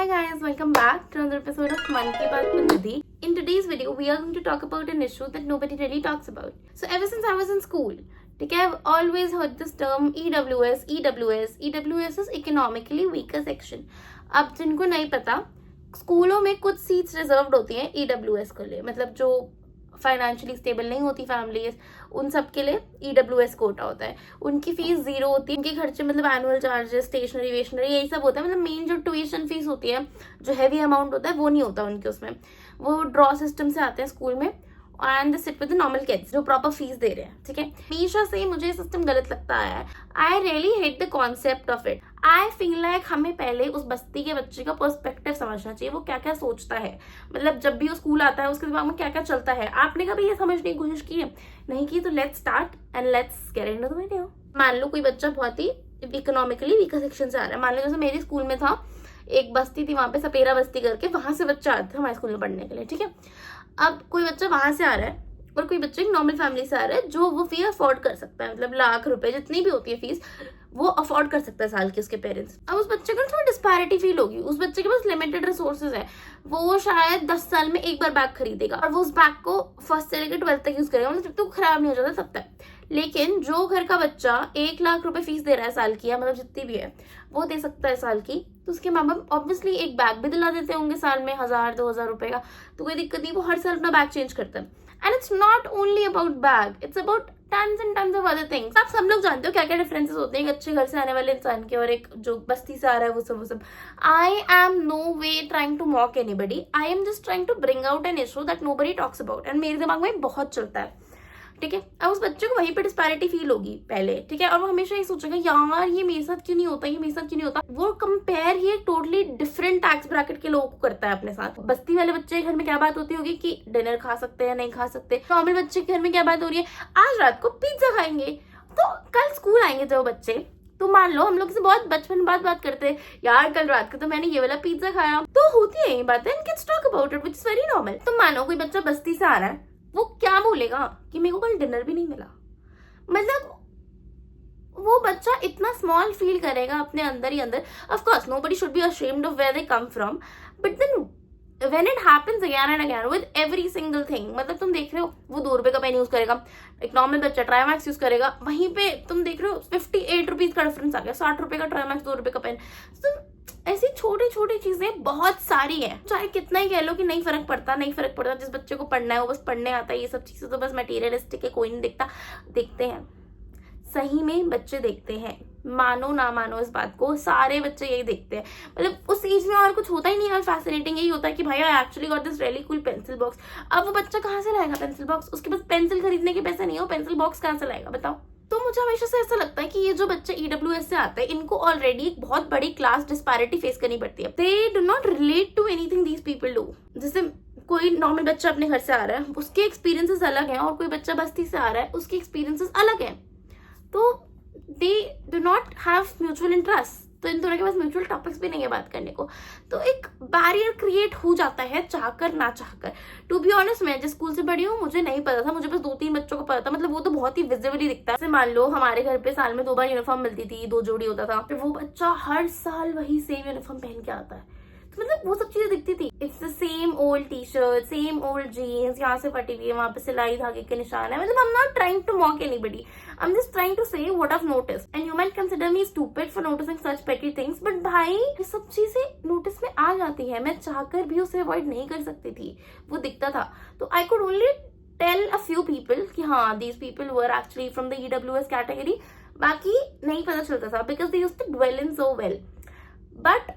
Hi guys, welcome back to another episode of Mann Ki Baat with Nidhi. In today's video, we are going to talk about an issue that nobody really talks about. So ever since I was in school, I've always heard this term EWS. EWS is economically weaker section. अब जिनको नहीं पता, स्कूलों में कुछ seats reserved होती हैं EWS के लिए, मतलब जो फाइनेंशियली स्टेबल नहीं होती फैमिलीज, उन सब के लिए EWS कोटा होता है. उनकी फीस 0 होती है. उनके खर्चे मतलब एनुअल चार्जेस, स्टेशनरी वेशनरी यही सब होता है. मतलब मेन जो ट्यूशन फीस होती है, जो हैवी अमाउंट होता है, वो नहीं होता उनके उसमें. वो ड्रॉ सिस्टम से आते हैं स्कूल में and sit with the normal kids जो प्रॉपर फीस दे रहे हैं. ठीक है, हमेशा से मुझे सिस्टम गलत लगता है. I really hate the concept of it. I feel like हमें पहले उस बस्ती के बच्चे का पर्सपेक्टिव समझना चाहिए. वो क्या क्या सोचता है, मतलब जब भी वो स्कूल आता है उसके दिमाग में क्या क्या चलता है. आपने कभी ये समझने की कोशिश की है? नहीं की तो let's start and let's get into the video. मान लो कोई बच्चा बहुत ही इकोनॉमिकली वीकर सेक्शन से आ रहा है. मान लो जैसे मेरे स्कूल में था, एक बस्ती थी वहां पे, सपेरा बस्ती करके, वहां से बच्चा आता था हमारे स्कूल में पढ़ने के लिए. ठीक है, अब कोई बच्चा वहां से आ रहा है और कोई बच्चा एक नॉर्मल फैमिली से आ रहा है जो वो फी अफोर्ड कर सकता है, मतलब लाख रुपए जितनी भी होती है फीस वो अफोर्ड कर सकता है साल की उसके पेरेंट्स. अब उस बच्चे को थोड़ी डिस्पैरिटी फील होगी. उस बच्चे के पास लिमिटेड रिसोर्सेज है. वो शायद 10 साल में एक बार बैग खरीदेगा और वो उस बैग को फर्स्ट से लेकर 12th तक यूज करेगा, मतलब जब तक खराब नहीं हो जाता तब तक. लेकिन जो घर का बच्चा 1 लाख रुपए फीस दे रहा है साल की, या मतलब जितनी भी है वो दे सकता है साल की, तो उसके माँ बाप ऑब्वियसली एक बैग भी दिला देते होंगे साल में 1000-2000 रुपए का. तो कोई दिक्कत नहीं, वो हर साल अपना बैग चेंज करता है. And it's not only about bag, it's about tons and tons of other things. आप सब लोग जानते हो क्या क्या डिफरेंसेस होते हैं एक अच्छे घर से आने वाले इंसान के और एक जो बस्ती से आ रहा है, वो सब. I am no way trying to mock anybody. I am just trying to bring out an issue that nobody talks about, and मेरे दिमाग में बहुत चलता है. ठीक है, अब उस बच्चे को वहीं पे डिस्पैरिटी फील होगी पहले. ठीक है, और वो हमेशा ये सोचेगा यार ये मेरे साथ क्यों नहीं होता, ये मेरे साथ क्यों नहीं होता. वो कंपेयर ही टोटली डिफरेंट टैक्स ब्रैकेट के लोगों को करता है अपने साथ. बस्ती वाले बच्चे के घर में क्या बात होती होगी कि डिनर खा सकते हैं नहीं खा सकते. नॉर्मल बच्चे के घर में क्या बात हो रही है, आज रात को पिज्जा खाएंगे. तो कल स्कूल आएंगे जो बच्चे, तो मान लो हम लोग से बहुत बचपन में बात करते हैं, यार कल रात को तो मैंने ये वाला पिज्जा खाया. तो होती है ये बातें, and kids talk about it which is very normal. तो मानो कोई बच्चा बस्ती से आ रहा है, वो क्या बोलेगा कि मेरे को कल डिनर भी नहीं मिला. मतलब वो बच्चा इतना स्मॉल फील करेगा अपने अंदर ही अंदर. Of course nobody should be ashamed of where they come from, but then when it happens again and again with every single thing, मतलब तुम देख रहे हो वो 2 रुपए का पेन यूज करेगा, एक नॉर्मल बच्चा ट्राईमैक्स यूज करेगा, वहीं पे तुम देख रहे हो 58 रुपीज का डिफरेंस आ गया. 60 रुपए का ट्राईमैक्स, 2 रुपए का पेन. ऐसी छोटी छोटी चीजें बहुत सारी हैं. चाहे कितना ही कह लो कि नहीं फर्क पड़ता. जिस बच्चे को पढ़ना है वो बस पढ़ने आता है. ये सब चीजें तो बस मटेरियलिस्टिक है, कोई नहीं देखता. देखते हैं, सही में बच्चे देखते हैं, मानो ना मानो इस बात को, सारे बच्चे यही देखते हैं. मतलब उस एज में और कुछ होता ही नहीं है. और फैसिनेटिंग यही होता है कि भाई I actually got this really cool pencil box. अब वो बच्चा कहाँ से लाएगा पेंसिल बॉक्स? उसके पास पेंसिल खरीदने के पैसे नहीं हो, पेंसिल बॉक्स कहाँ से लाएगा बताओ. तो मुझे हमेशा से ऐसा लगता है कि ये जो बच्चे EWS से आते हैं, इनको ऑलरेडी एक बहुत बड़ी क्लास डिस्पैरिटी फेस करनी पड़ती है. They do not relate to anything these people do. जैसे कोई नॉर्मल बच्चा अपने घर से आ रहा है, उसके एक्सपीरियंसेस अलग हैं, और कोई बच्चा बस्ती से आ रहा है, उसके एक्सपीरियंसेस अलग हैं. तो दे do not have mutual interest. तो इन दोनों के पास म्यूचुअल टॉपिक्स भी नहीं है बात करने को. तो एक बैरियर क्रिएट हो जाता है चाहकर ना चाहकर. टू बी ऑनेस्ट, मैं जिस स्कूल से पढ़ी हूँ मुझे नहीं पता था, मुझे बस 2-3 बच्चों को पता था. मतलब वो तो बहुत ही विजिबली दिखता है. जैसे मान लो हमारे घर पे साल में 2 बार यूनिफॉर्म मिलती थी, 2 जोड़ी होता था. फिर वो बच्चा हर साल वही सेम यूनिफॉर्म पहन के आता है. तो मतलब वो सब चीजें दिखती थी. It's the same old T shirt, same old jeans, यहाँ से फटी हुई है, वहां पे सिलाई धागे के निशान है. मतलब I am not trying to mock anybody, I am just trying to say what I have noticed. And you might consider me stupid for noticing such petty things, but भाई ये सब चीजें नोटिस में आ जाती है. मैं चाहकर भी उसे अवॉइड नहीं कर सकती थी, वो दिखता था. तो I could only tell a few people कि हाँ these people were actually from the EWS category. बाकी नहीं पता चलता था because they used to dwell in so well. But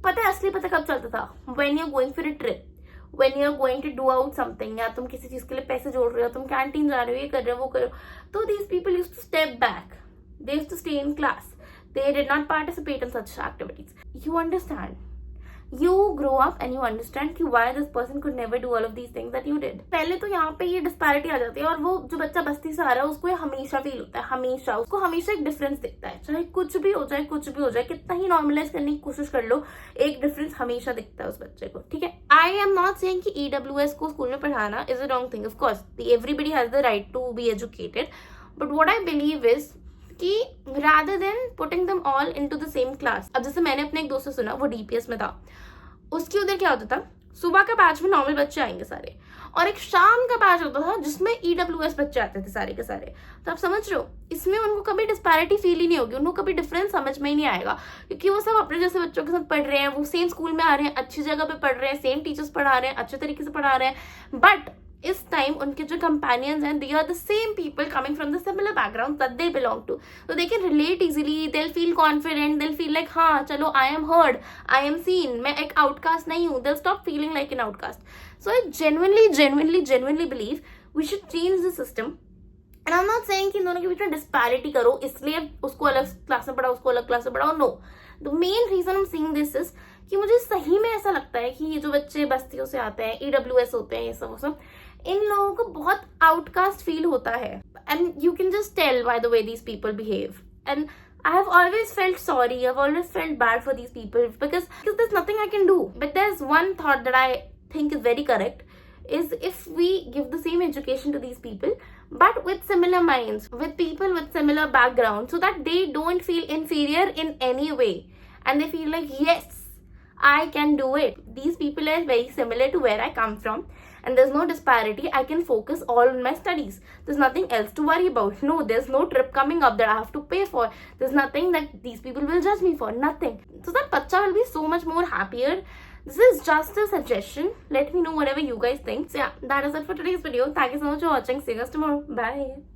पता है असली पता कब चलता था? When you are going for a trip, when you are going to do out something, या तुम किसी चीज के लिए पैसे जोड़ रहे हो, तुम कैंटीन जा रहे हो, ये कर रहे हो, वो कर रहे हो. तो these people used to step back, they used to stay in class, they did not participate in such activities. You understand? You grow up and you understand कि why this person could never do all of these things that you did. पहले तो यहाँ पे ये disparity आ जाती है, और वो जो बच्चा बस्ती से आ रहा है उसको ये हमेशा फील होता है, हमेशा उसको हमेशा एक डिफरेंस दिखता है. चाहे कुछ भी हो जाए, कुछ भी हो जाए, कितना ही नॉर्मलाइज करने की कोशिश कर लो, एक डिफरेंस हमेशा दिखता है उस बच्चे को. ठीक है, आई एम नॉट सेइंग कि EWS को स्कूल में पढ़ाना is a wrong thing. Of course everybody has the right to be educated, but what I believe is कि rather than putting them all into the same class. अब जैसे मैंने अपने एक दोस्त से सुना, वो DPS में था, उसके उधर क्या होता था, सुबह का बैच में नॉर्मल बच्चे आएंगे सारे, और एक शाम का बैच होता था जिसमें EWS बच्चे आते थे सारे के सारे। तो आप समझ रहे हो, इसमें उनको कभी डिस्पैरिटी फील ही नहीं होगी, उनको कभी डिफरेंस समझ में ही नहीं आएगा, क्योंकि वो सब अपने जैसे बच्चों के साथ पढ़ रहे हैं, वो सेम स्कूल में आ रहे हैं, अच्छी जगह पे पढ़ रहे हैं, सेम टीचर्स पढ़ा रहे हैं, अच्छे तरीके से पढ़ा रहे हैं। बट इस टाइम उनके जो कंपेनियंस हैं, they are the same people coming from the similar background that they belong to, तो they can relate easily, they feel confident, they feel like हाँ चलो I am heard, I am seen, मैं एक outcast नहीं हूँ, they stop feeling like an outcast. So I genuinely believe we should change the system. And I'm not saying कि इन दोनों के बीच में डिस्पैरिटी करो, इसलिए उसको अलग क्लास में पढ़ाओ, उसको अलग क्लास में पढ़ाओ, no. The main reason I'm saying this is कि मुझे सही में ऐसा लगता है कि ये जो बच्चे बस्तियों से आते हैं, EWS होते हैं, ये सब इन लोगों को बहुत आउटकास्ट फील होता है, and you can just tell by the way these people behave. And I have always felt sorry, I've always felt bad for these people because there's nothing I can do. But there's one thought that I think is very correct, is if we give the same education to these people but with similar minds, with people with similar background, so that they don't feel inferior in any way and they feel like yes, I can do it. These people are very similar to where I come from and there's no disparity. I can focus all on my studies. There's nothing else to worry about. No, there's no trip coming up that I have to pay for. There's nothing that these people will judge me for. Nothing. So that bacha will be so much more happier. This is just a suggestion. Let me know whatever you guys think. So yeah, that is it for today's video. Thank you so much for watching. See you guys tomorrow. Bye.